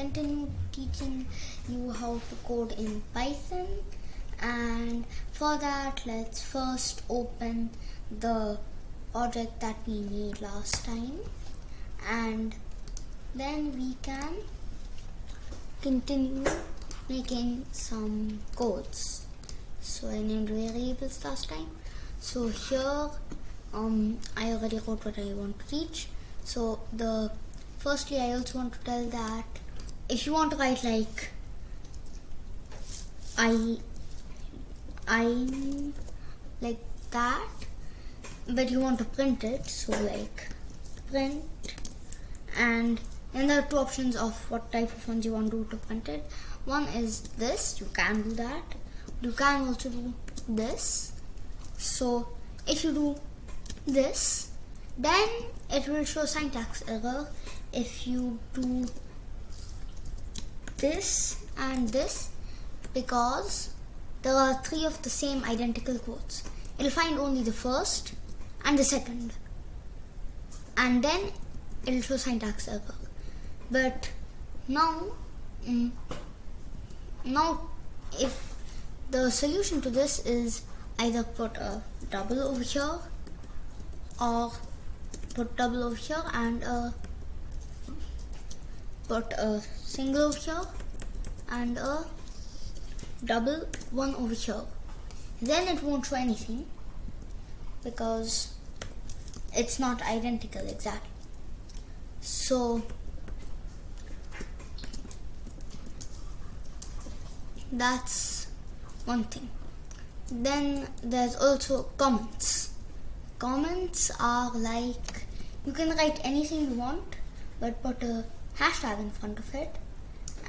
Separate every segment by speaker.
Speaker 1: continue teaching you how to code in Python. And for that, let's first open the project that we made last time, and then we can continue making some codes. So I named variables last time. So here I already wrote what I want to teach. So firstly I also want to tell that if you want to write like I like that, but you want to print it, so like print, and then there are two options of what type of ones you want to do to print it. One is this, you can do that. You can also do this. So if you do this, then it will show syntax error. If you do this and this, because there are three of the same identical quotes, it'll find only the first and the second, and then it'll show syntax error. But now if the solution to this is either put a double over here, or put double over here and put a single over here and a double one over here, then it won't show anything because it's not identical exactly. So that's one thing. Then there's also comments. Comments are like, you can write anything you want, but put a hashtag in front of it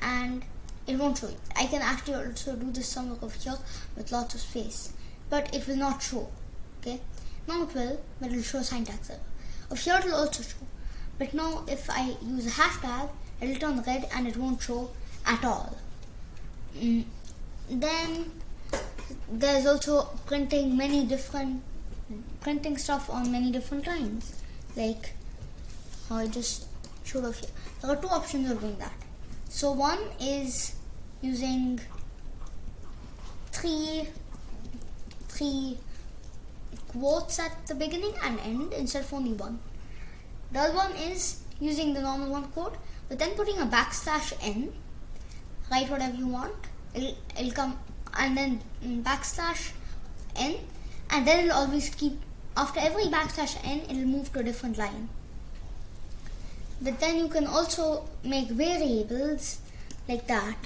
Speaker 1: and it won't show it. I can actually also do this somewhere over here with lots of space, but it will not show. Okay, now it will, but it will show syntax error. Over here it will also show, but now if I use a hashtag, it will turn red and it won't show at all. Then there's also printing stuff on many different lines, like how I just showed off here. There are two options of doing that. So one is using three quotes at the beginning and end instead of only one. The other one is using the normal one quote, but then putting a \n, write whatever you want, it'll come, and then \n, and then it'll always keep, after every \n, it'll move to a different line. But then you can also make variables like that.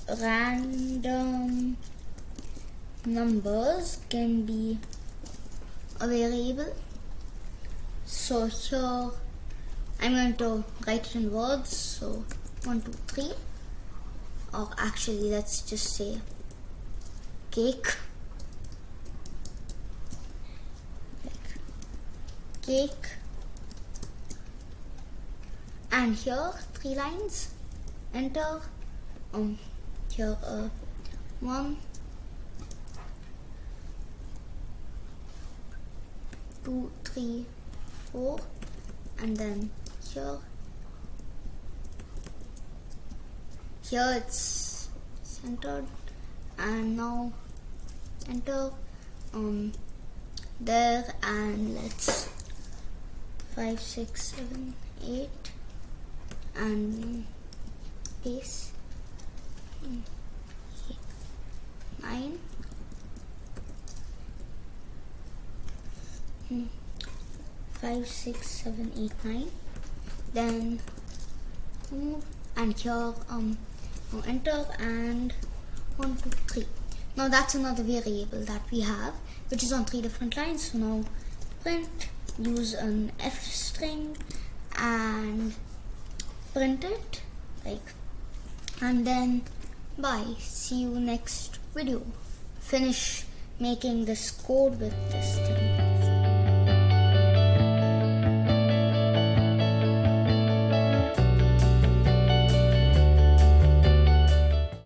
Speaker 1: Random numbers can be a variable. So here I'm going to write it in words. So 1, 2, 3, or actually let's just say cake. And here 3 lines, enter, here 1, 2, 3, 4, and then here it's centered, and now enter there, and let's 5, 6, 7, 8, and paste 9, 5, 6, 7, 8, 9. Then move, and here enter, and 1, 2, 3. Now that's another variable that we have, which is on 3 different lines. So now print, use an f string and print it, and then bye. See you next video. Finish making this code with this thing.